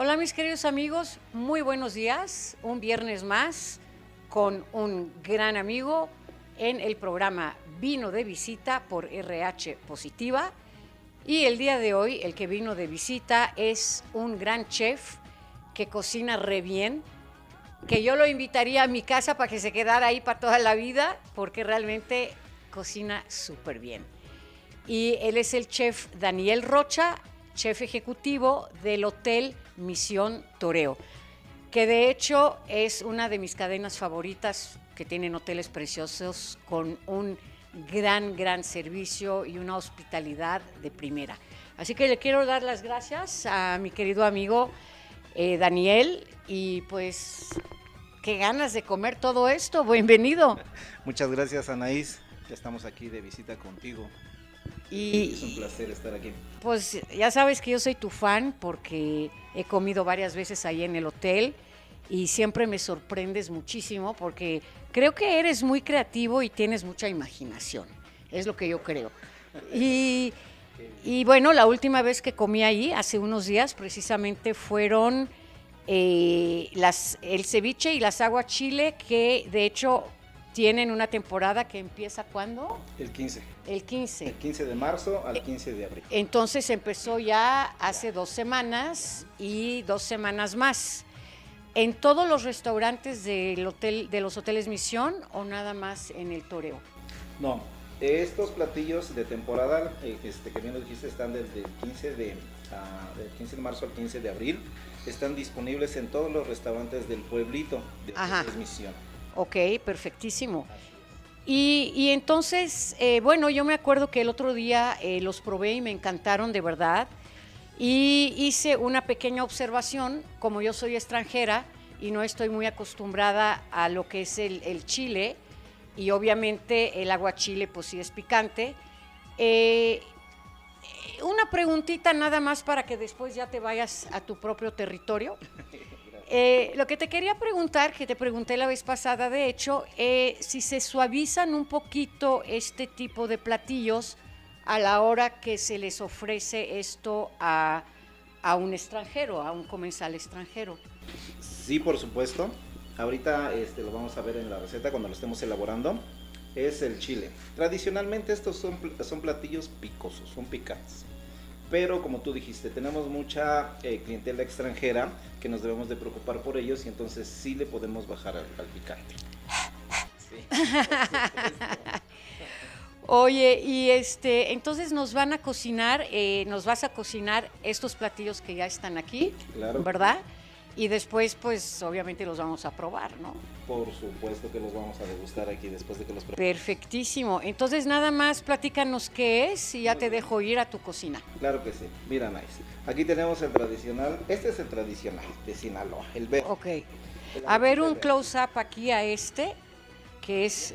Hola mis queridos amigos, muy buenos días. Un viernes más con un gran amigo en el programa Vino de Visita por RH Positiva. Y el día de hoy el que vino de visita es un gran chef que cocina re bien, que yo lo invitaría a mi casa para que se quedara ahí para toda la vida, porque realmente cocina súper bien. Y él es el chef Daniel Rocha, chef ejecutivo del Hotel Misión Toreo, que de hecho es una de mis cadenas favoritas, que tienen hoteles preciosos con un gran servicio y una hospitalidad de primera. Así que le quiero dar las gracias a mi querido amigo Daniel, y pues qué ganas de comer todo esto. Bienvenido. Muchas gracias, Anaís. Ya estamos aquí de visita contigo. Y es un placer estar aquí. Pues ya sabes que yo soy tu fan porque he comido varias veces ahí en el hotel y siempre me sorprendes muchísimo porque creo que eres muy creativo y tienes mucha imaginación, es lo que yo creo. Y bueno, la última vez que comí ahí, hace unos días, precisamente fueron el ceviche y las aguachile, que de hecho tienen una temporada que empieza ¿cuándo? El 15. El 15. El 15 de marzo al 15 de abril. Entonces empezó ya hace 2 semanas y 2 semanas más. ¿En todos los restaurantes del hotel, de los hoteles Misión, o nada más en el Toreo? No, estos platillos de temporada, que bien lo dijiste, están del 15 del 15 de marzo al 15 de abril. Están disponibles en todos los restaurantes del pueblito de Hoteles Misión. Ok, perfectísimo. Y entonces, bueno, yo me acuerdo que el otro día los probé y me encantaron de verdad. Y hice una pequeña observación, como yo soy extranjera y no estoy muy acostumbrada a lo que es el chile, y obviamente el aguachile pues sí es picante. Una preguntita nada más para que después ya te vayas a tu propio territorio. Lo que te quería preguntar, que te pregunté la vez pasada, de hecho, si se suavizan un poquito este tipo de platillos a la hora que se les ofrece esto a un extranjero, a un comensal extranjero. Sí, por supuesto. Ahorita lo vamos a ver en la receta cuando lo estemos elaborando. Es el chile. Tradicionalmente estos son platillos picosos, son picantes. Pero como tú dijiste, tenemos mucha clientela extranjera que nos debemos de preocupar por ellos, y entonces sí le podemos bajar al picante. Sí. Oye, y entonces nos van a cocinar, nos vas a cocinar estos platillos que ya están aquí, Claro. ¿verdad? Y después, pues, obviamente los vamos a probar, ¿no? Por supuesto que los vamos a degustar aquí después de que los preparemos. Perfectísimo. Entonces, nada más platícanos qué es y ya te dejo ir a tu cocina. Claro que sí. Mira, Nice. Aquí tenemos el tradicional. Este es el tradicional de Sinaloa, el verde. Ok. A ver, un close-up aquí a que es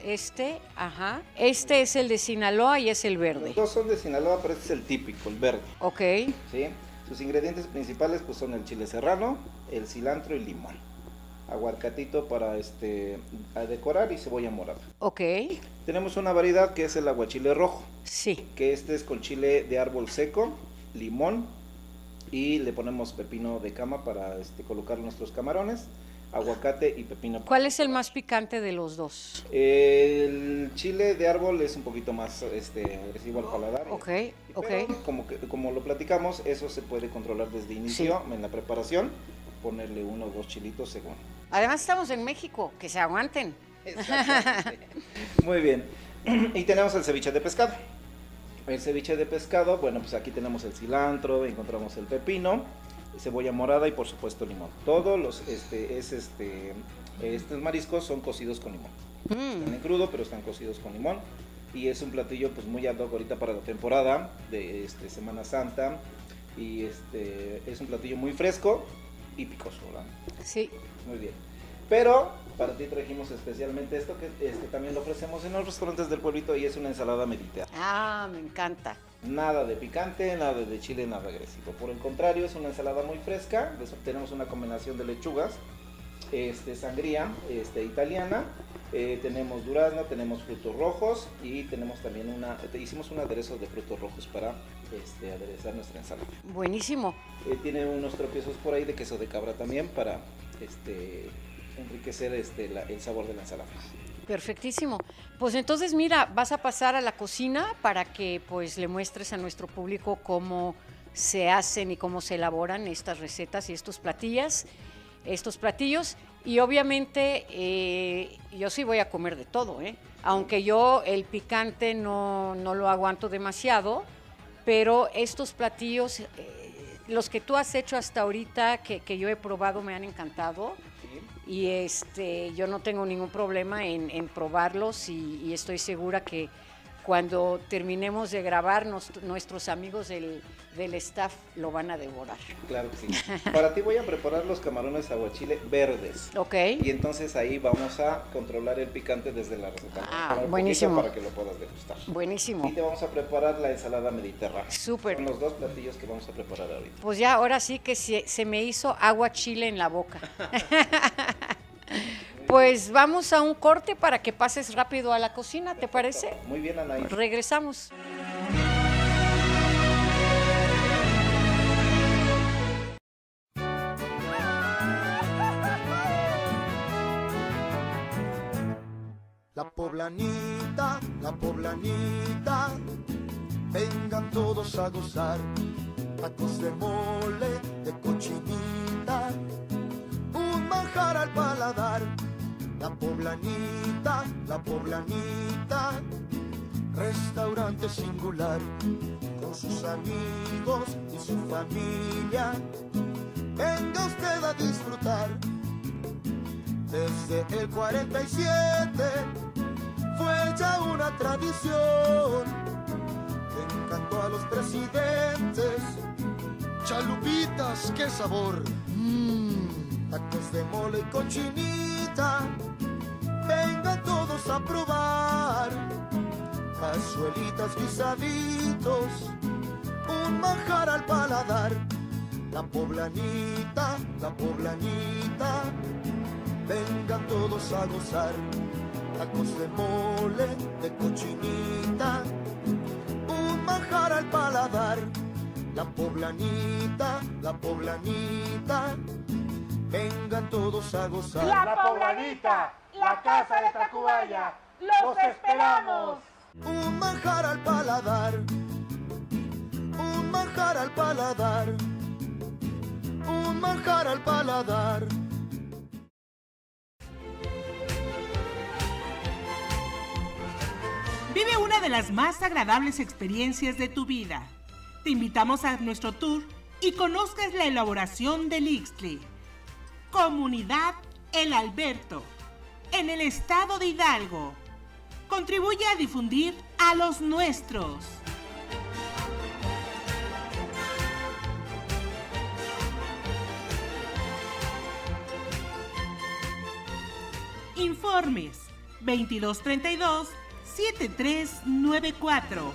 ajá. Este es el de Sinaloa y es el verde. Los dos son de Sinaloa, pero este es el típico, el verde. Ok. ¿Sí? Sus ingredientes principales pues son el chile serrano, el cilantro y limón. Aguacatito para a decorar, y cebolla morada. Ok. Tenemos una variedad que es el aguachile rojo. Sí. Que es con chile de árbol seco, limón, y le ponemos pepino de cama para colocar nuestros camarones, aguacate y pepino. ¿Cuál es el más picante de los dos? El chile de árbol es un poquito más agresivo al paladar. Ok, pero como lo platicamos, eso se puede controlar desde inicio en la preparación, ponerle 1 o 2 chilitos según. Además estamos en México, que se aguanten. Muy bien. Y tenemos el ceviche de pescado. El ceviche de pescado, bueno, pues aquí tenemos el cilantro, encontramos el pepino, cebolla morada y por supuesto limón. Todos estos mariscos son cocidos con limón. Están en crudo, pero están cocidos con limón. Y es un platillo pues muy ad hoc ahorita para la temporada de Semana Santa. Y es un platillo muy fresco y picoso, ¿verdad? Sí. Muy bien. Pero para ti trajimos especialmente esto, que también lo ofrecemos en los restaurantes del pueblito, y es una ensalada mediterránea. Ah, me encanta. Nada de picante, nada de chile, nada agresivo. Por el contrario, es una ensalada muy fresca. Les obtenemos una combinación de lechugas, sangría italiana, Tenemos durazno, tenemos frutos rojos y tenemos también hicimos un aderezo de frutos rojos para aderezar nuestra ensalada. Buenísimo. Tiene unos tropiezos por ahí de queso de cabra también para enriquecer el sabor de la ensalada. Perfectísimo. Pues entonces mira, vas a pasar a la cocina para que pues le muestres a nuestro público cómo se hacen y cómo se elaboran estas recetas y estos platillos. Y obviamente yo sí voy a comer de todo, aunque yo el picante no lo aguanto demasiado, pero estos platillos, los que tú has hecho hasta ahorita, que yo he probado, me han encantado. Y yo no tengo ningún problema en probarlos y estoy segura que cuando terminemos de grabar, nuestros amigos del staff lo van a devorar. Claro que sí. Para ti voy a preparar los camarones aguachile verdes. Ok. Y entonces ahí vamos a controlar el picante desde la receta. Buenísimo. Para que lo puedas degustar. Buenísimo. Y te vamos a preparar la ensalada mediterránea. Súper. Son los dos platillos que vamos a preparar ahorita. Pues ya, ahora sí que se me hizo agua chile en la boca. Pues vamos a un corte para que pases rápido a la cocina, ¿te parece? Muy bien, Anaí. Regresamos. La poblanita, vengan todos a gozar, tacos de mole, de cochinita, un manjar al paladar. La poblanita, restaurante singular, con sus amigos y su familia, venga usted a disfrutar. Desde el 47 fue ya una tradición que encantó a los presidentes. Chalupitas, qué sabor. Tacos de mole y cochinita, vengan todos a probar. Cazuelitas, guisaditos, un manjar al paladar. La poblanita, vengan todos a gozar. Tacos de mole, de cochinita, un manjar al paladar. La poblanita, vengan todos a gozar. La Poblanita, la casa de Tacubaya, los esperamos. Un manjar al paladar, un manjar al paladar, un manjar al paladar. Vive una de las más agradables experiencias de tu vida. Te invitamos a nuestro tour y conozcas la elaboración del Ixtle. Comunidad El Alberto, en el estado de Hidalgo. Contribuye a difundir a los nuestros. Informes 2232-7394.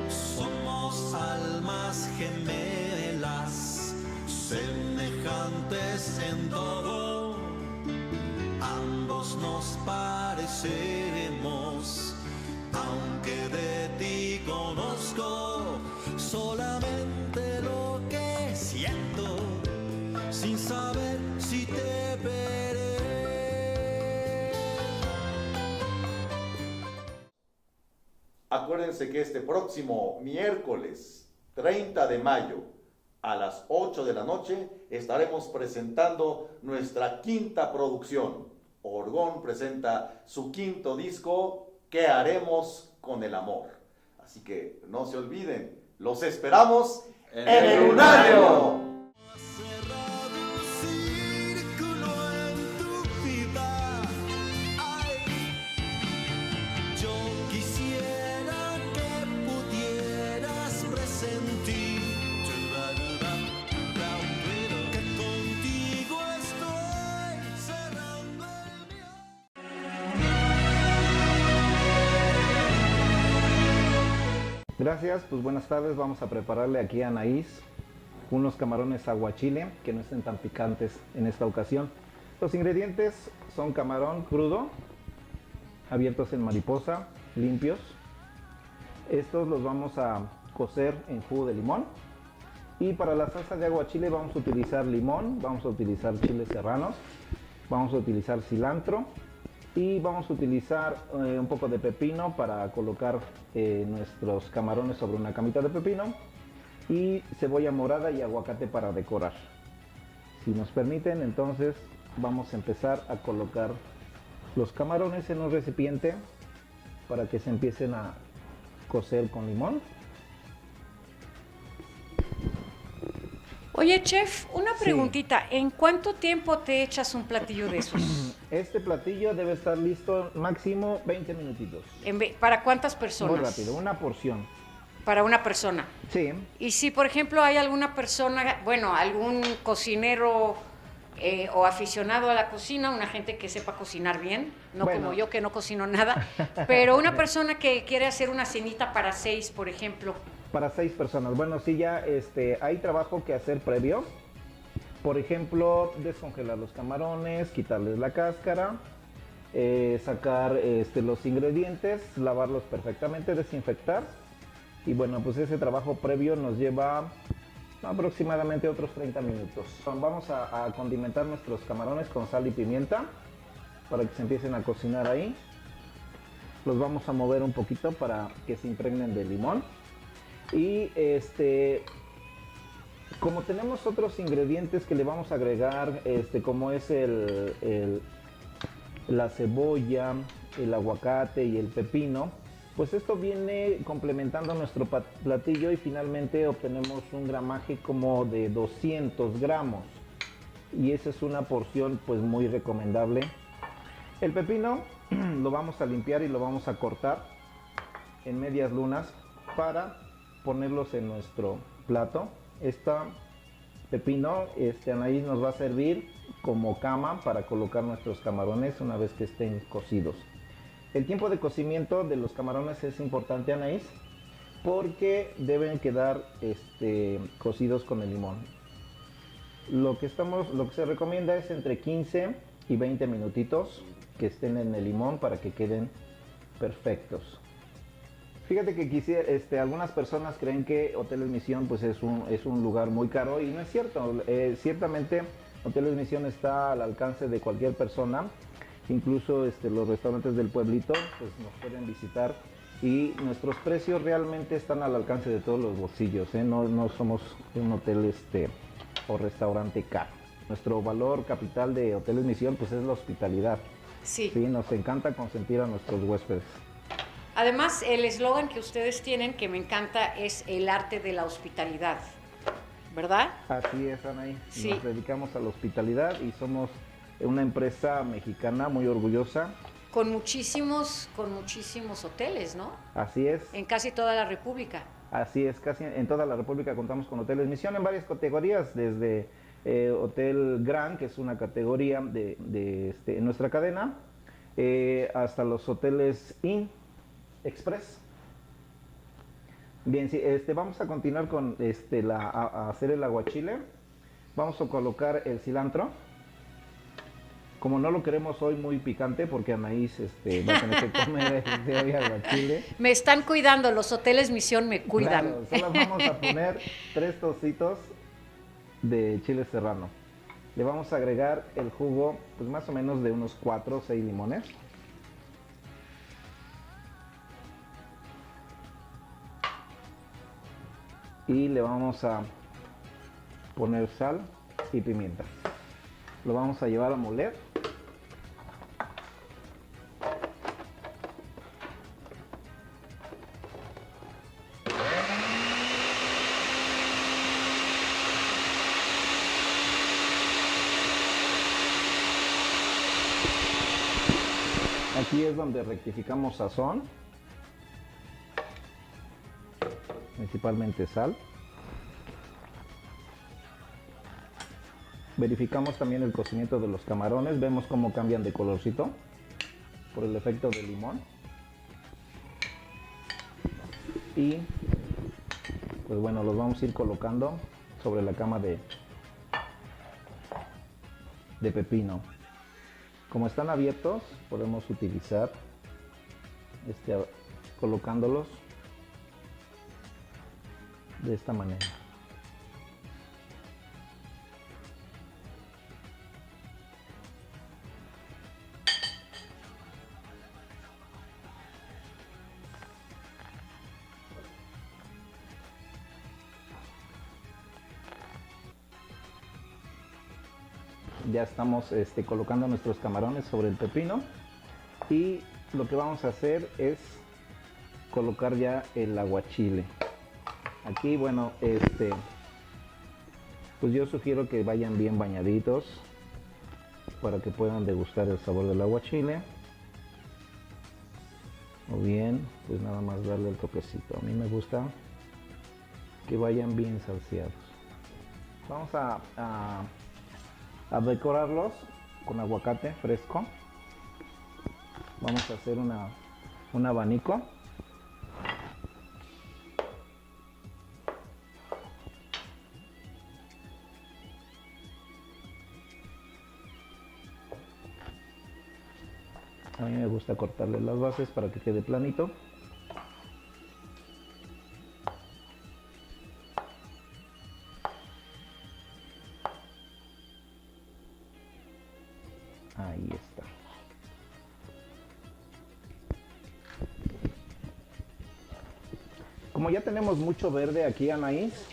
Somos almas gemelas, semejantes en todo. Ambos nos parecemos, aunque de ti conozco solamente lo que siento, sin saber si te veré. Acuérdense que este próximo miércoles 30 de mayo a las 8 de la noche estaremos presentando nuestra quinta producción. Orgón presenta su quinto disco, ¿Qué haremos con el amor? Así que no se olviden, los esperamos en el Lunario. Cerrado un círculo en tu vida. Ay, yo quisiera que pudieras presentir que contigo estoy Gracias, pues buenas tardes. Vamos a prepararle aquí a Anaís unos camarones aguachile que no estén tan picantes en esta ocasión. Los ingredientes son camarón crudo, abiertos en mariposa, limpios. Estos los vamos a cocer en jugo de limón. Y para la salsa de aguachile vamos a utilizar limón, vamos a utilizar chiles serranos, vamos a utilizar cilantro y vamos a utilizar un poco de pepino para colocar nuestros camarones sobre una camita de pepino y cebolla morada y aguacate para decorar. Si nos permiten, entonces vamos a empezar a colocar los camarones en un recipiente para que se empiecen a cocer con limón. Oye, chef, una preguntita. ¿En cuánto tiempo te echas un platillo de esos? Este platillo debe estar listo máximo 20 minutitos. ¿Para cuántas personas? Muy rápido, una porción. Para una persona. Sí. Y si, por ejemplo, hay alguna persona, bueno, algún cocinero o aficionado a la cocina, una gente que sepa cocinar bien, no Bueno. como yo que no cocino nada, pero una persona que quiere hacer una cenita para 6, por ejemplo. Para 6 personas. Bueno, sí, ya hay trabajo que hacer previo. Por ejemplo, descongelar los camarones, quitarles la cáscara, sacar los ingredientes, lavarlos perfectamente, desinfectar. Y bueno, pues ese trabajo previo nos lleva aproximadamente otros 30 minutos. Vamos a condimentar nuestros camarones con sal y pimienta para que se empiecen a cocinar ahí. Los vamos a mover un poquito para que se impregnen de limón. Y como tenemos otros ingredientes que le vamos a agregar, como es la cebolla, el aguacate y el pepino, pues esto viene complementando nuestro platillo y finalmente obtenemos un gramaje como de 200 gramos. Y esa es una porción pues muy recomendable. El pepino lo vamos a limpiar y lo vamos a cortar en medias lunas para ponerlos en nuestro plato. Pepino, Anaís nos va a servir como cama para colocar nuestros camarones una vez que estén cocidos. El tiempo de cocimiento de los camarones es importante, Anaís, porque deben quedar cocidos con el limón. Lo que se recomienda es entre 15 y 20 minutitos que estén en el limón para que queden perfectos. Fíjate que algunas personas creen que Hoteles Misión pues es un lugar muy caro y no es cierto. Ciertamente Hoteles Misión está al alcance de cualquier persona, incluso los restaurantes del pueblito pues nos pueden visitar y nuestros precios realmente están al alcance de todos los bolsillos, no somos un hotel o restaurante caro. Nuestro valor capital de Hoteles Misión pues es la hospitalidad. Sí. Sí, nos encanta consentir a nuestros huéspedes. Además, el eslogan que ustedes tienen, que me encanta, es el arte de la hospitalidad, ¿verdad? Así es, Anaí. Sí. Nos dedicamos a la hospitalidad y somos una empresa mexicana muy orgullosa. Con muchísimos hoteles, ¿no? Así es. En casi toda la República. Así es, casi en toda la República contamos con Hoteles Misión en varias categorías, desde Hotel Gran, que es una categoría de nuestra cadena, hasta los hoteles Inn Express. Bien, sí, vamos a continuar con a hacer el aguachile. Vamos a colocar el cilantro. Como no lo queremos hoy muy picante, porque Anaís va a tener que comer hoy aguachile. Me están cuidando, los Hoteles Misión me cuidan. Claro, solo vamos a poner 3 trocitos de chile serrano. Le vamos a agregar el jugo, pues más o menos de unos 4 o 6 limones. Y le vamos a poner sal y pimienta. Lo vamos a llevar a moler. Aquí es donde rectificamos sazón, principalmente sal. Verificamos también el cocimiento de los camarones, vemos cómo cambian de colorcito por el efecto del limón. Y pues bueno, los vamos a ir colocando sobre la cama de pepino. Como están abiertos, podemos utilizar colocándolos de esta manera. Ya estamos colocando nuestros camarones sobre el pepino y lo que vamos a hacer es colocar ya el aguachile. Aquí, bueno, pues yo sugiero que vayan bien bañaditos para que puedan degustar el sabor del aguachile. O bien, pues nada más darle el toquecito. A mí me gusta que vayan bien salseados. Vamos a decorarlos con aguacate fresco. Vamos a hacer un abanico. A mí me gusta cortarle las bases para que quede planito. Ahí está. Como ya tenemos mucho verde aquí, Anaís,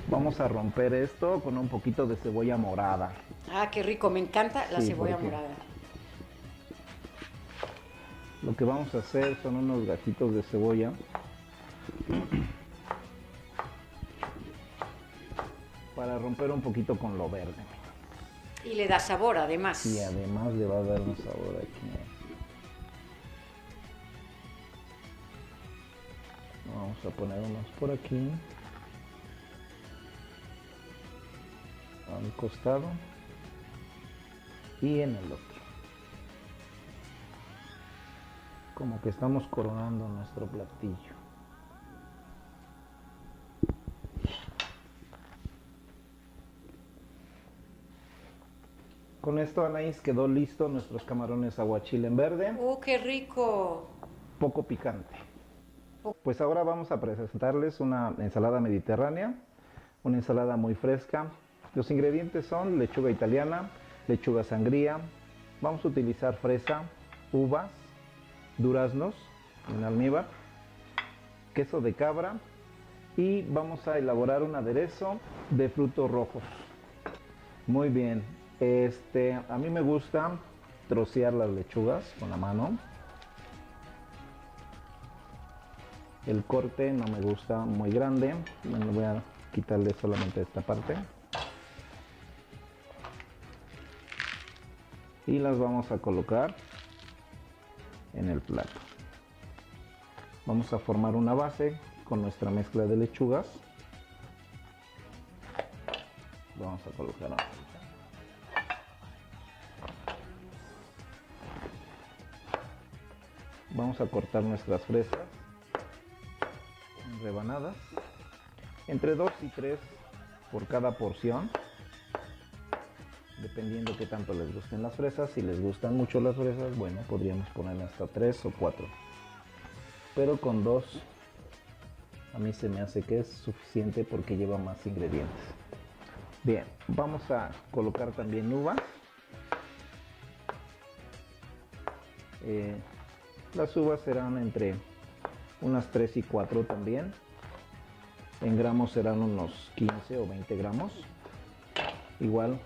vamos a romper esto con un poquito de cebolla morada. Ah, qué rico, me encanta la Sí, cebolla porque morada. Lo que vamos a hacer son unos gajitos de cebolla. Para romper un poquito con lo verde. Y le da sabor además. Y además le va a dar un sabor aquí. Vamos a poner unos por aquí. A un costado. Y en el otro. Como que estamos coronando nuestro platillo. Con esto, Anaís, quedó listo nuestros camarones aguachile en verde. ¡Qué rico! Poco picante. Pues ahora vamos a presentarles una ensalada mediterránea, una ensalada muy fresca. Los ingredientes son lechuga italiana, lechuga sangría, vamos a utilizar fresa, uvas, duraznos en almíbar, queso de cabra y vamos a elaborar un aderezo de frutos rojos. Muy bien, a mí me gusta trocear las lechugas con la mano. El corte no me gusta muy grande, bueno, voy a quitarle solamente esta parte. Y las vamos a colocar en el plato. Vamos a formar una base con nuestra mezcla de lechugas. Vamos a colocar ahora. Vamos a cortar nuestras fresas en rebanadas, entre 2 y 3 por cada porción, dependiendo qué tanto les gusten las fresas. Si les gustan mucho las fresas, bueno, podríamos ponerle hasta 3 o 4, pero con 2 a mí se me hace que es suficiente porque lleva más ingredientes. Bien, vamos a colocar también uvas. Las uvas serán entre unas 3 y 4 también. En gramos serán unos 15 o 20 gramos. Igual,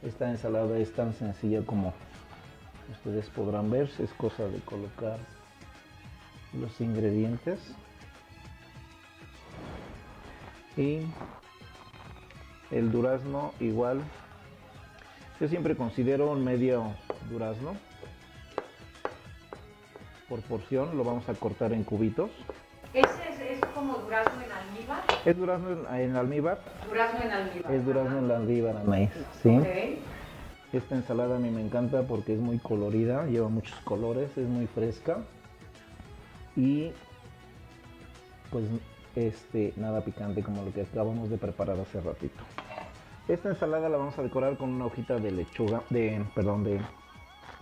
esta ensalada es tan sencilla como ustedes podrán ver. Es cosa de colocar los ingredientes. Y el durazno igual. Yo siempre considero un medio durazno por porción. Lo vamos a cortar en cubitos. ¿Ese es como durazno en almíbar? Es durazno en almíbar. Durazno en almíbar. Es durazno en almíbar, Anaís. ¿Sí? Okay. Esta ensalada a mí me encanta porque es muy colorida, lleva muchos colores, es muy fresca y pues nada picante como lo que acabamos de preparar hace ratito. Esta ensalada la vamos a decorar con una hojita de lechuga, de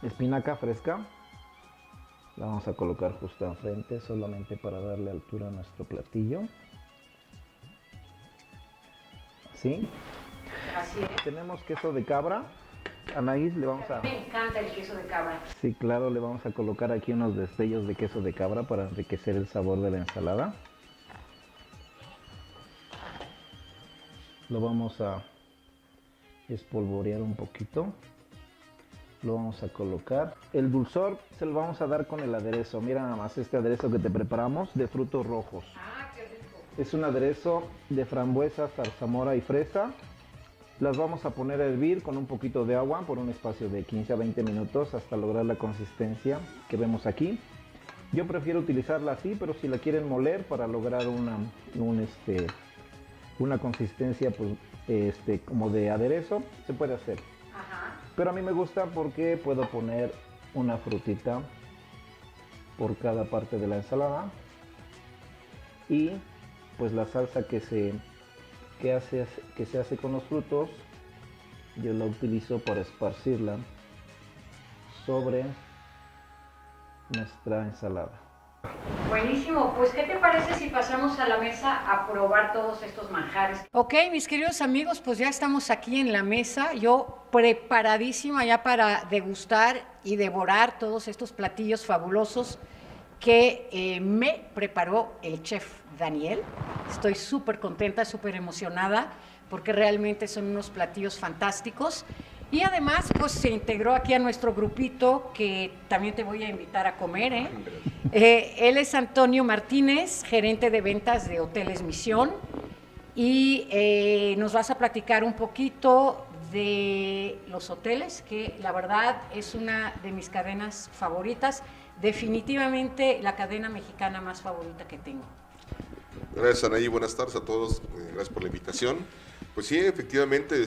espinaca fresca. La vamos a colocar justo enfrente, solamente para darle altura a nuestro platillo. ¿Sí? Así es. Tenemos queso de cabra. Anaís, le vamos a... Me encanta el queso de cabra. Sí, claro, le vamos a colocar aquí unos destellos de queso de cabra para enriquecer el sabor de la ensalada. Lo vamos a espolvorear un poquito. Lo vamos a colocar. El dulzor se lo vamos a dar con el aderezo. Mira nada más este aderezo que te preparamos de frutos rojos. Ah, qué rico. Es un aderezo de frambuesa, zarzamora y fresa. Las vamos a poner a hervir con un poquito de agua por un espacio de 15 a 20 minutos hasta lograr la consistencia que vemos aquí. Yo prefiero utilizarla así, pero si la quieren moler para lograr una consistencia pues, como de aderezo, se puede hacer. Ajá. Pero a mí me gusta porque puedo poner una frutita por cada parte de la ensalada. Y pues la salsa que se hace con los frutos, yo la utilizo para esparcirla sobre nuestra ensalada. Buenísimo, pues ¿qué te parece si pasamos a la mesa a probar todos estos manjares? Ok, mis queridos amigos, pues ya estamos aquí en la mesa, yo preparadísima ya para degustar y devorar todos estos platillos fabulosos que me preparó el chef Daniel. Estoy súper contenta, súper emocionada, porque realmente son unos platillos fantásticos. Y además, pues se integró aquí a nuestro grupito, que también te voy a invitar a comer, ¿eh? Él es Antonio Martínez, gerente de ventas de Hoteles Misión, y nos vas a platicar un poquito de los hoteles, que la verdad es una de mis cadenas favoritas, definitivamente la cadena mexicana más favorita que tengo. Gracias, Anaí, buenas tardes a todos, gracias por la invitación. Pues sí, efectivamente,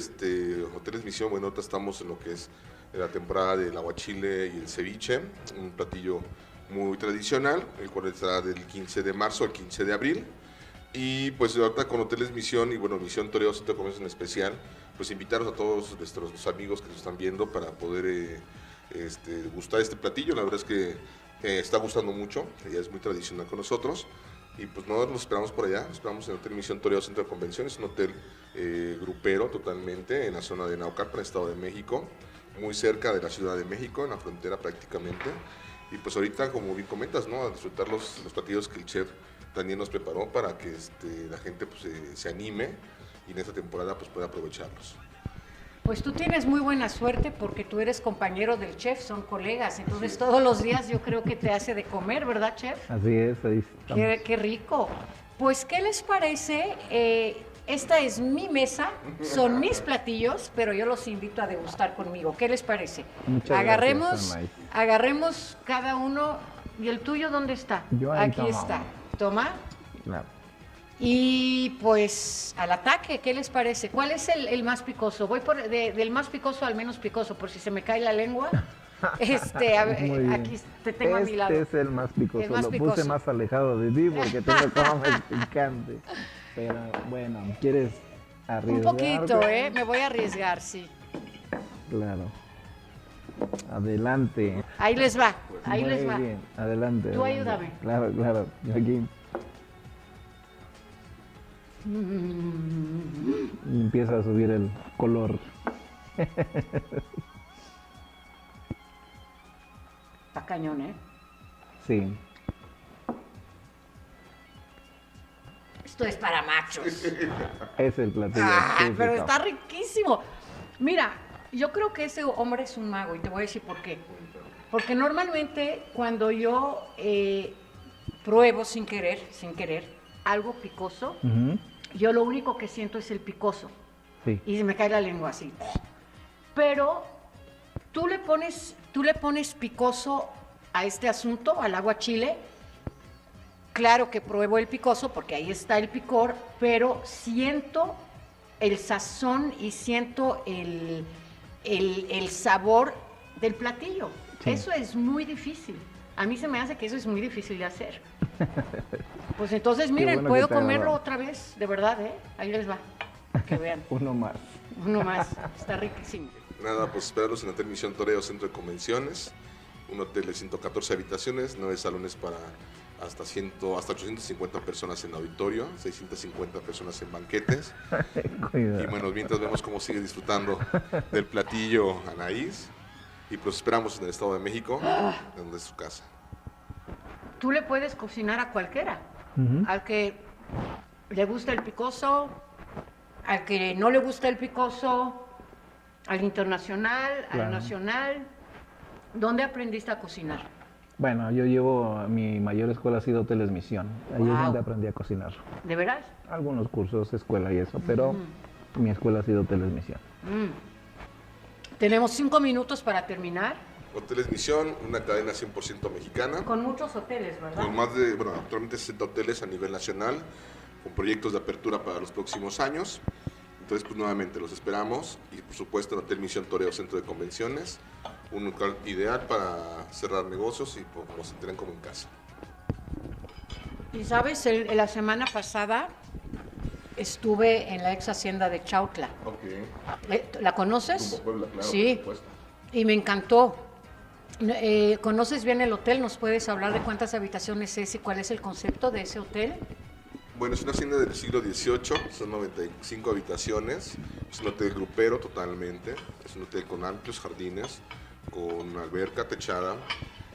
Hoteles Misión, bueno, ahorita estamos en lo que es la temporada del aguachile y el ceviche, un platillo muy tradicional, el cual estará del 15 de marzo al 15 de abril. Y pues ahorita con Hoteles Misión y bueno, Misión Toreo Centro de Comercio en especial, pues invitarlos a todos nuestros amigos que nos están viendo para poder gustar este platillo. La verdad es que está gustando mucho, ya es muy tradicional con nosotros. Y pues no nos esperamos por allá, nos esperamos en el Hotel Misión Toreo Centro de Convenciones, un hotel grupero totalmente en la zona de Naucalpan, Estado de México, muy cerca de la Ciudad de México, en la frontera prácticamente. Y pues ahorita, como bien comentas, ¿no? A disfrutar los platillos que el chef Daniel nos preparó para que la gente pues, se anime y en esta temporada pues, pueda aprovecharlos. Pues tú tienes muy buena suerte porque tú eres compañero del chef, son colegas, entonces todos los días yo creo que te hace de comer, ¿verdad, chef? Así es, ahí estamos. Qué rico. Pues, ¿qué les parece? Esta es mi mesa, son mis platillos, pero yo los invito a degustar conmigo. ¿Qué les parece? Muchas gracias, Anaí. Agarremos cada uno. ¿Y el tuyo dónde está? Yo ahí Aquí está. Toma. Claro. Y pues al ataque, ¿qué les parece? ¿Cuál es el más picoso? Voy del más picoso al menos picoso, por si se me cae la lengua. Aquí te tengo a mi lado. Este es el más picoso, El más lo picoso. puse más alejado de ti porque tú no comes picante. Pero bueno, ¿quieres arriesgar? Un poquito, me voy a arriesgar, sí. Claro. Adelante. Ahí les va, ahí Muy les va. bien, adelante. Tú adelante. ayúdame. Claro, claro, yo aquí. Y empieza a subir el color. Está cañón, ¿eh? Sí. Esto es para machos. Es el platillo. Pero típico. está riquísimo. Mira, yo creo que ese hombre es un mago y te voy a decir por qué. Porque normalmente cuando yo pruebo sin querer, algo picoso, Ujú. yo lo único que siento es el picoso. Sí. Y se me cae la lengua así. Pero tú le pones picoso a este asunto, al aguachile. Claro que pruebo el picoso porque ahí está el picor, pero siento el sazón y siento el sabor del platillo. Sí. Eso es muy difícil. A mí se me hace que eso es muy difícil de hacer. Pues entonces, miren, bueno puedo que te comerlo agarró. otra vez, de verdad, ¿eh? Ahí les va, que vean. Uno más. Uno más, está riquísimo. Nada, pues esperarlos en Hotel Misión Toreo, Centro de Convenciones. Un hotel de 114 habitaciones, 9 salones para hasta 850 personas en auditorio, 650 personas en banquetes. Cuidado. Y bueno, mientras vemos cómo sigue disfrutando del platillo Anaís. Y pues esperamos en el Estado de México, donde es su casa. Tú le puedes cocinar a cualquiera, Ujú. al que le gusta el picoso, al que no le gusta el picoso, al internacional, Claro. al nacional. ¿Dónde aprendiste a cocinar? Bueno, mi mayor escuela ha sido Hoteles Misión. Ahí es Wow. donde aprendí a cocinar. ¿De veras? Algunos cursos, escuela y eso, pero mi escuela ha sido Hoteles Misión. Tenemos 5 minutos para terminar. Hoteles Misión, una cadena 100% mexicana. Con muchos hoteles, ¿verdad? Con más de, bueno, actualmente 60 hoteles a nivel nacional, con proyectos de apertura para los próximos años. Entonces, pues nuevamente los esperamos y por supuesto en Hotel Misión Toreo, Centro de Convenciones, un local ideal para cerrar negocios y pues, nos enteren como en casa. Y sabes, la semana pasada estuve en la ex hacienda de Chautla. ¿La conoces? Rumbo Puebla, claro, Sí, por supuesto. y me encantó. ¿Conoces bien el hotel? ¿Nos puedes hablar de cuántas habitaciones es y cuál es el concepto de ese hotel? Bueno, es una hacienda del siglo XVIII, son 95 habitaciones, es un hotel grupero totalmente, es un hotel con amplios jardines, con alberca techada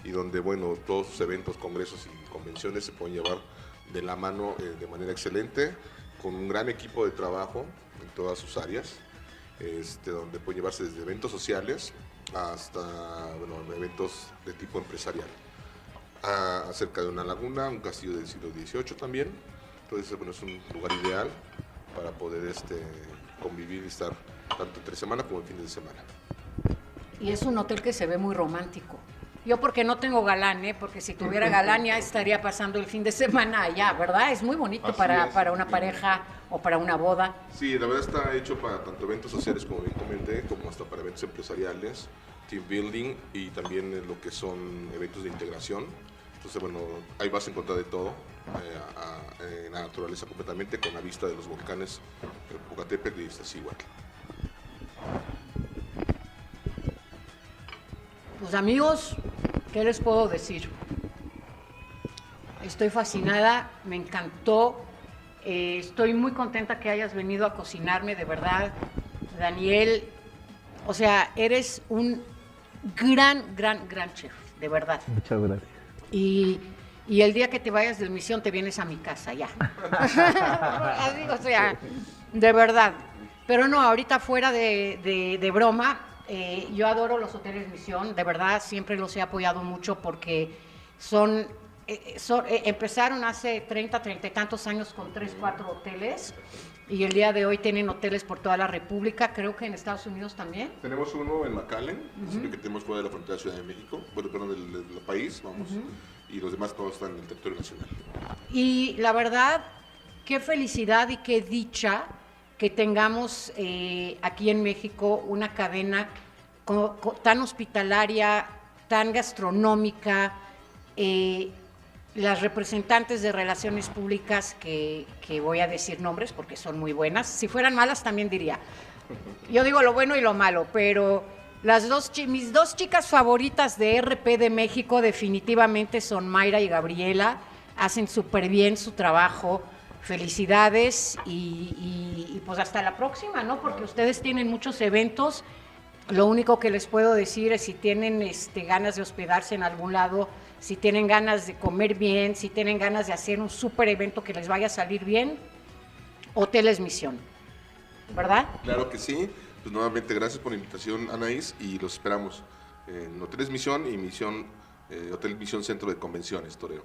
y donde, bueno, todos sus eventos, congresos y convenciones se pueden llevar de la mano de manera excelente, con un gran equipo de trabajo en todas sus áreas, donde pueden llevarse desde eventos sociales hasta, bueno, eventos de tipo empresarial. Cerca de una laguna, un castillo del siglo XVIII también. Entonces, bueno, es un lugar ideal para poder convivir y estar tanto entre semana como el fin de semana. Y es un hotel que se ve muy romántico. Yo porque no tengo galán, porque si tuviera galán ya estaría pasando el fin de semana allá, ¿verdad? Es muy bonito Así para es. una pareja o para una boda. Sí, la verdad está hecho para tanto eventos sociales, como bien comenté, como hasta para eventos empresariales, team building y también lo que son eventos de integración. Entonces, bueno, ahí vas a encontrar de todo, en la naturaleza completamente, con la vista de los volcanes, el Popocatépetl y Iztaccíhuatl. Pues amigos, ¿qué les puedo decir? Estoy fascinada, me encantó, estoy muy contenta que hayas venido a cocinarme, de verdad, Daniel. O sea, eres un gran chef, de verdad. Muchas gracias. Y el día que te vayas de misión te vienes a mi casa, ya. Así, o sea, de verdad. Pero no, ahorita fuera de broma, yo adoro los hoteles Misión, de verdad, siempre los he apoyado mucho porque empezaron hace 30 y tantos años con 3, 4 hoteles y el día de hoy tienen hoteles por toda la República, creo que en Estados Unidos también. Tenemos uno en McAllen, es el que tenemos fuera de la frontera de Ciudad de México, bueno, perdón, del país, vamos, y los demás todos están en el territorio nacional. Y la verdad, qué felicidad y qué dicha que tengamos aquí en México una cadena tan hospitalaria, tan gastronómica, las representantes de relaciones públicas, que voy a decir nombres porque son muy buenas, si fueran malas también diría, yo digo lo bueno y lo malo, pero mis dos chicas favoritas de RP de México definitivamente son Mayra y Gabriela, hacen súper bien su trabajo. Felicidades y pues hasta la próxima, ¿no? Porque ustedes tienen muchos eventos. Lo único que les puedo decir es si tienen ganas de hospedarse en algún lado, si tienen ganas de comer bien, si tienen ganas de hacer un súper evento que les vaya a salir bien, Hoteles Misión, ¿verdad? Claro que sí. Pues nuevamente gracias por la invitación, Anaís, y los esperamos en Hoteles Misión y Hotel Misión Centro de Convenciones, Toreo.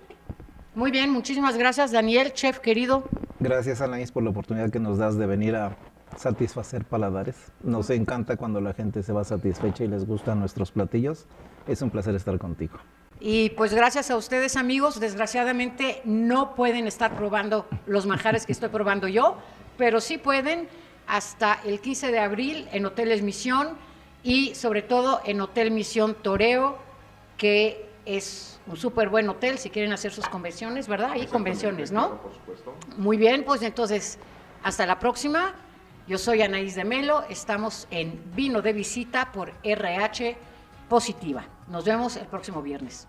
Muy bien, muchísimas gracias, Daniel, chef querido. Gracias, Anaís, por la oportunidad que nos das de venir a satisfacer paladares. Nos encanta cuando la gente se va satisfecha y les gustan nuestros platillos. Es un placer estar contigo. Y pues gracias a ustedes, amigos. Desgraciadamente no pueden estar probando los manjares que estoy probando yo, pero sí pueden hasta el 15 de abril en Hoteles Misión y sobre todo en Hotel Misión Toreo, que Es un súper buen hotel si quieren hacer sus convenciones, ¿verdad? Hay convenciones, ¿no? Claro, por supuesto. Muy bien, pues entonces, hasta la próxima. Yo soy Anaís de Melo, estamos en Vino de Visita por RH Positiva. Nos vemos el próximo viernes.